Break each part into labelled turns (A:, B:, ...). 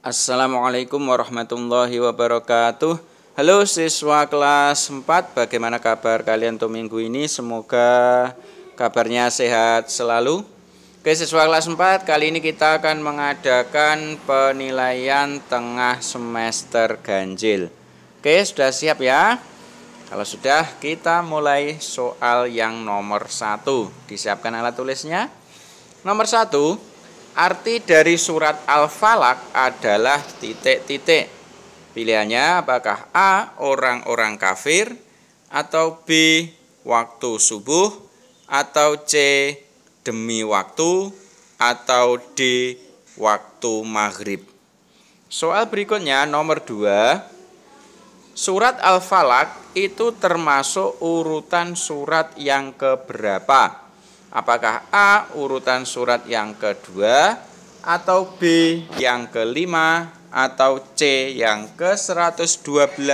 A: Assalamualaikum warahmatullahi wabarakatuh. Halo siswa kelas 4, bagaimana kabar kalian untuk minggu ini? Semoga kabarnya sehat selalu. Oke siswa kelas 4, kali ini kita akan mengadakan penilaian tengah semester ganjil. Oke, sudah siap ya? Kalau sudah, kita mulai soal yang nomor 1. Disiapkan alat tulisnya. Nomor 1. Arti dari surat Al-Falaq adalah titik-titik. Pilihannya apakah A. Orang-orang kafir, atau B. Waktu subuh, atau C. Demi waktu, atau D. Waktu maghrib. Soal berikutnya nomor 2. Surat Al-Falaq itu termasuk urutan surat yang keberapa? Apakah A. urutan surat yang kedua, atau B. yang kelima, atau C. yang ke-112,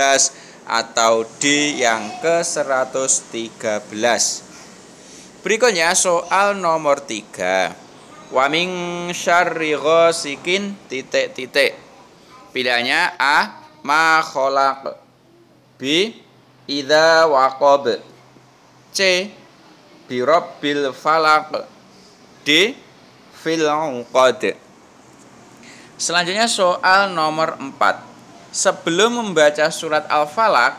A: atau D. yang ke-113. Berikutnya soal nomor 3. Wa min syarri ghasikin titik-titik. Pilihannya A. Ma khalaq, B. idza waqab, C. birabbil falaq, D. fil uqad. Selanjutnya soal nomor 4. Sebelum membaca surat Al-Falaq,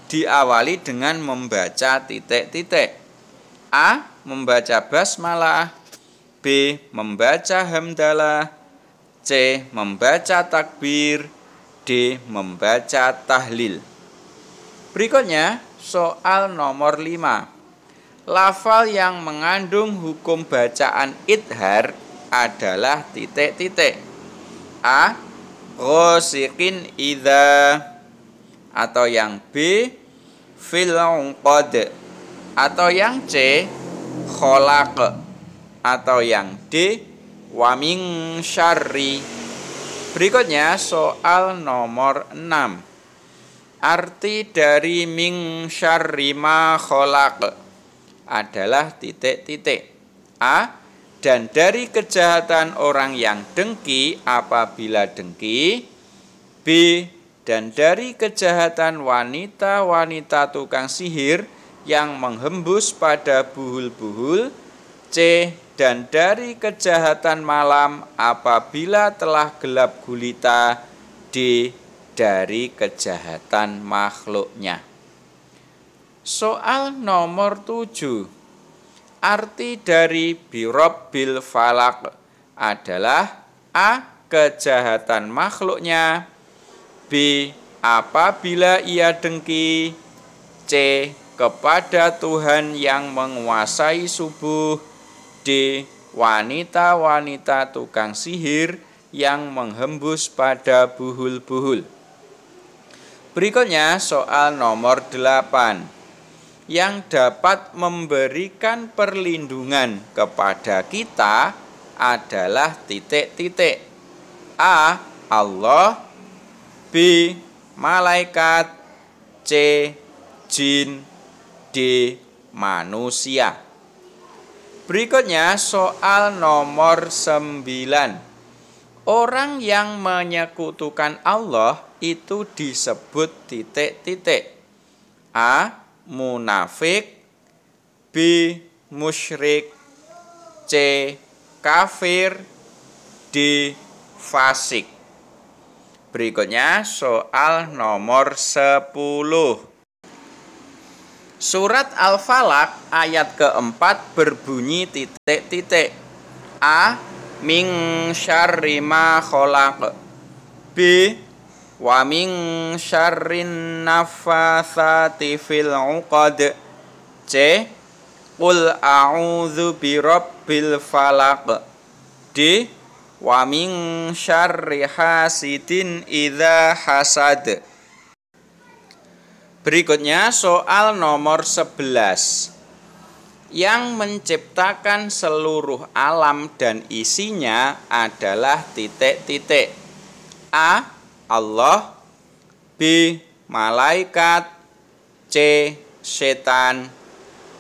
A: diawali dengan membaca titik-titik. A. membaca basmalah, B. membaca hamdalah, C. membaca takbir, D. membaca tahlil. Berikutnya soal nomor 5. Lafal yang mengandung hukum bacaan idhar adalah titik-titik. A. ghasiqin idza, atau yang B. fil uqad, atau yang C. khalaq, atau yang D. wa min syarri. Berikutnya soal nomor 6. Arti dari min syarri ma khalaq adalah titik-titik. A. dan dari kejahatan orang yang dengki apabila dengki. B. dan dari kejahatan wanita-wanita tukang sihir yang menghembus pada buhul-buhul. C. dan dari kejahatan malam apabila telah gelap gulita. D. dari kejahatan makhluknya. Soal nomor 7. Arti dari birabbil falaq adalah A. kejahatan makhluknya, B. apabila ia dengki, C. kepada Tuhan yang menguasai subuh, D. wanita-wanita tukang sihir yang menghembus pada buhul-buhul. Berikutnya soal nomor 8. Yang dapat memberikan perlindungan kepada kita adalah titik-titik. A. Allah, B. malaikat, C. jin, D. manusia. Berikutnya soal nomor 9. Orang yang menyekutukan Allah itu disebut titik-titik. A. munafik, B. musyrik, C. kafir, D. fasik. Berikutnya soal nomor 10. Surat Al-Falaq ayat keempat berbunyi titik-titik. A. min syarri ma khalaq, B. wa min syarrin naffatsati fil uqad, C. qul a'udzu birabbil falaq, D. wa min syarri hasidin idza hasad. Berikutnya soal nomor 11. Yang menciptakan seluruh alam dan isinya adalah titik-titik. A. Allah, B. malaikat, C. setan,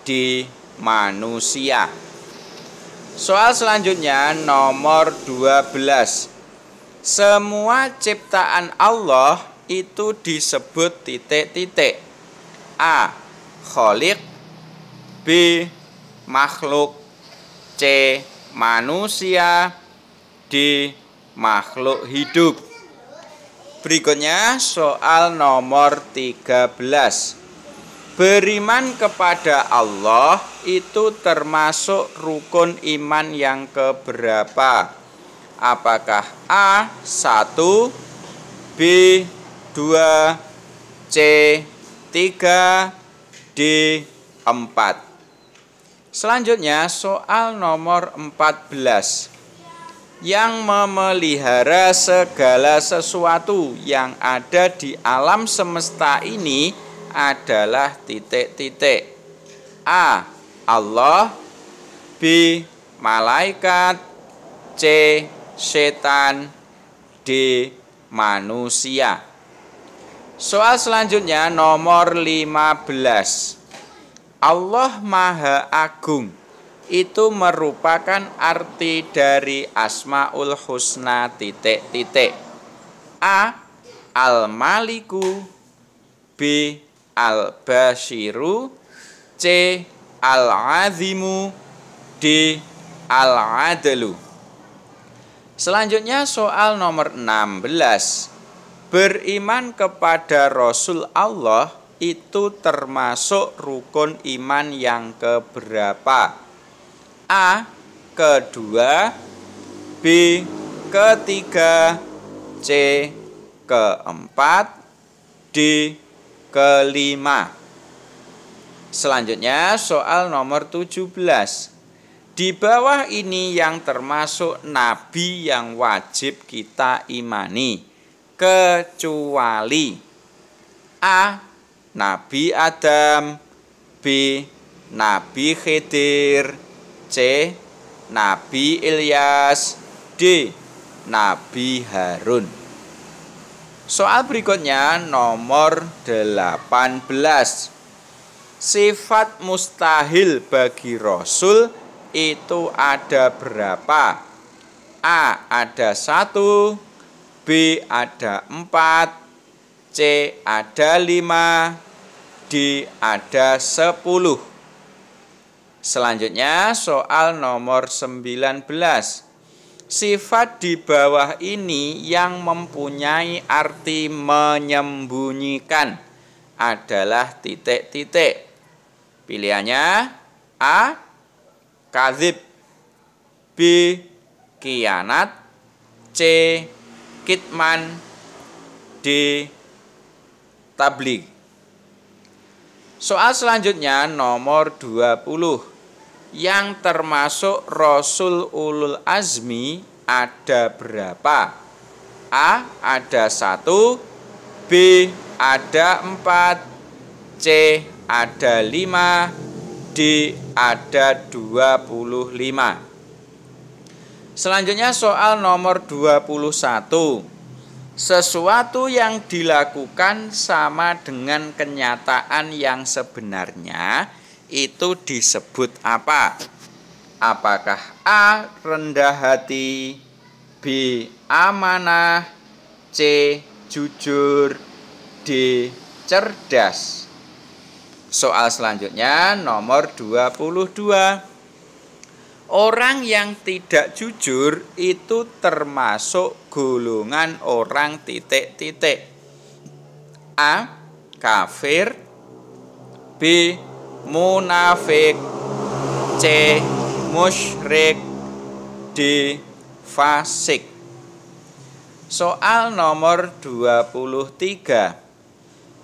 A: D. manusia. Soal selanjutnya nomor 12. Semua ciptaan Allah itu disebut titik-titik. A. Khaliq, B. Makhluk, C. Manusia, D. Makhluk hidup. Berikutnya soal nomor 13. Beriman kepada Allah itu termasuk rukun iman yang keberapa? Apakah A. 1, B. 2, C. 3, D. 4. Selanjutnya soal nomor 14. Yang memelihara segala sesuatu yang ada di alam semesta ini adalah titik-titik. A. Allah, B. Malaikat, C. Setan, D. Manusia. Soal selanjutnya nomor 15. Allah Maha Agung itu merupakan arti dari Asmaul Husna titik-titik. A. Al-Maliku, B. Al-Bashiru, C. Al-Azimu, D. Al-Adlu. Selanjutnya soal nomor 16. Beriman kepada Rasul Allah itu termasuk rukun iman yang keberapa? A. Kedua, B. Ketiga, C. Keempat, D. Kelima. Selanjutnya soal nomor 17. Di bawah ini yang termasuk nabi yang wajib kita imani, kecuali A. Nabi Adam, B. Nabi Khidir, C. Nabi Ilyas, D. Nabi Harun. Soal berikutnya nomor 18. Sifat mustahil bagi Rasul itu ada berapa? A. Ada 1, B. Ada 4, C. Ada 5, D. Ada 10. Selanjutnya soal nomor 19. Sifat di bawah ini yang mempunyai arti menyembunyikan adalah titik-titik. Pilihannya A. Kadzib, B. Kianat, C. Kitman, D. Tabligh. Soal selanjutnya nomor 20. Yang termasuk Rasul Ulul Azmi ada berapa? A. Ada 1, B. Ada 4, C. Ada 5, D. Ada 25. Selanjutnya soal nomor 21. Sesuatu yang dilakukan sama dengan kenyataan yang sebenarnya itu disebut apa? Apakah A. Rendah hati, B. Amanah, C. Jujur, D. Cerdas. Soal selanjutnya nomor 22. Orang yang tidak jujur itu termasuk golongan orang titik-titik. A. Kafir, B. Munafik, C. Musyrik, D. Fasik. Soal nomor 23.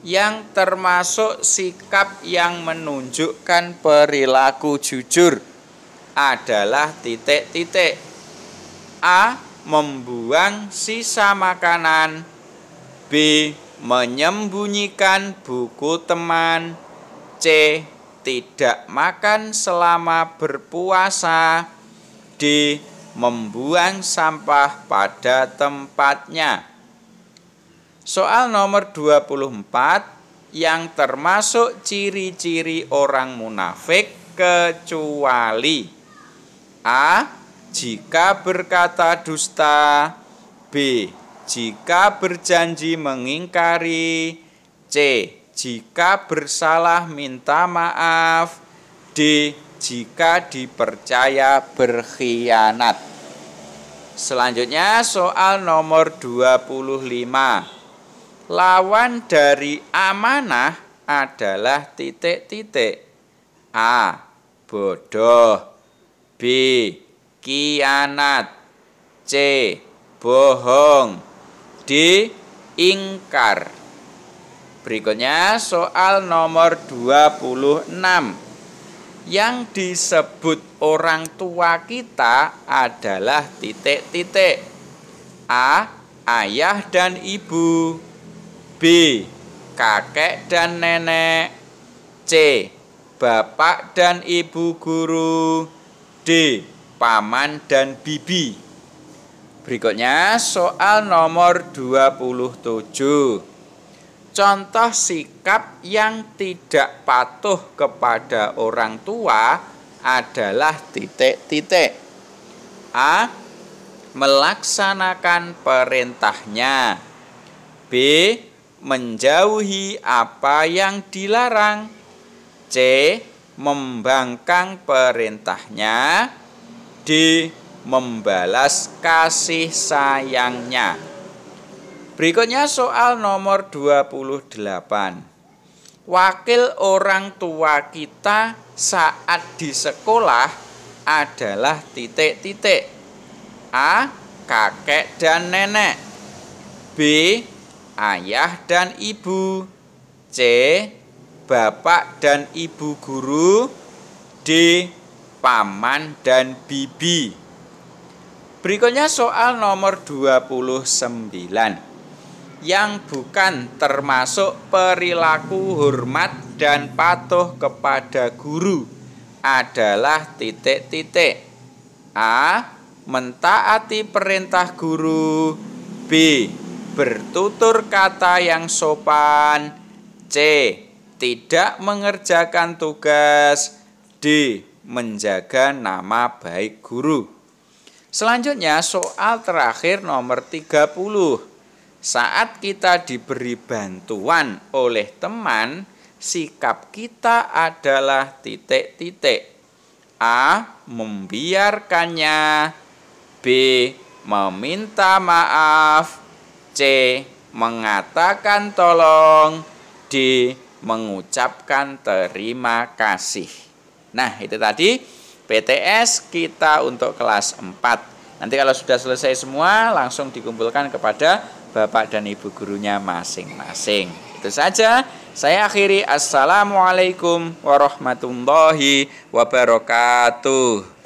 A: Yang termasuk sikap yang menunjukkan perilaku jujur adalah titik-titik. A. Membuang sisa makanan, B. Menyembunyikan buku teman, C. Tidak makan selama berpuasa, D. Membuang sampah pada tempatnya. Soal nomor 24. Yang termasuk ciri-ciri orang munafik kecuali A. Jika berkata dusta, B. Jika berjanji mengingkari. C. Jika bersalah minta maaf. D. Jika dipercaya berkhianat. Selanjutnya soal nomor 25. Lawan dari amanah adalah titik-titik. A. Bodoh. B. Khianat. C. Bohong. D. Ingkar. Berikutnya soal nomor 26. Yang disebut orang tua kita adalah titik-titik. A. Ayah dan ibu. B. Kakek dan nenek. C. Bapak dan ibu guru. D. Paman dan bibi. Berikutnya soal nomor 27. Contoh sikap yang tidak patuh kepada orang tua adalah titik-titik. A. Melaksanakan perintahnya. B. Menjauhi apa yang dilarang. C. Membangkang perintahnya. D. Membalas kasih sayangnya. Berikutnya soal nomor 28. Wakil orang tua kita saat di sekolah adalah titik-titik. A. Kakek dan nenek. B. Ayah dan ibu. C. Bapak dan ibu guru. D. Paman dan bibi. Berikutnya soal nomor 29. Yang bukan termasuk perilaku hormat dan patuh kepada guru adalah titik-titik. A. Mentaati perintah guru. B. Bertutur kata yang sopan. C. Tidak mengerjakan tugas. D. Menjaga nama baik guru. Selanjutnya soal terakhir nomor 30. Saat kita diberi bantuan oleh teman, sikap kita adalah titik-titik. A. Membiarkannya. B. Meminta maaf. C. Mengatakan tolong. D. Mengucapkan terima kasih. Nah, itu tadi PTS kita untuk kelas 4. Nanti kalau sudah selesai semua, langsung dikumpulkan kepada Bapak dan Ibu gurunya masing-masing. Itu saja. Saya akhiri. Assalamualaikum warahmatullahi wabarakatuh.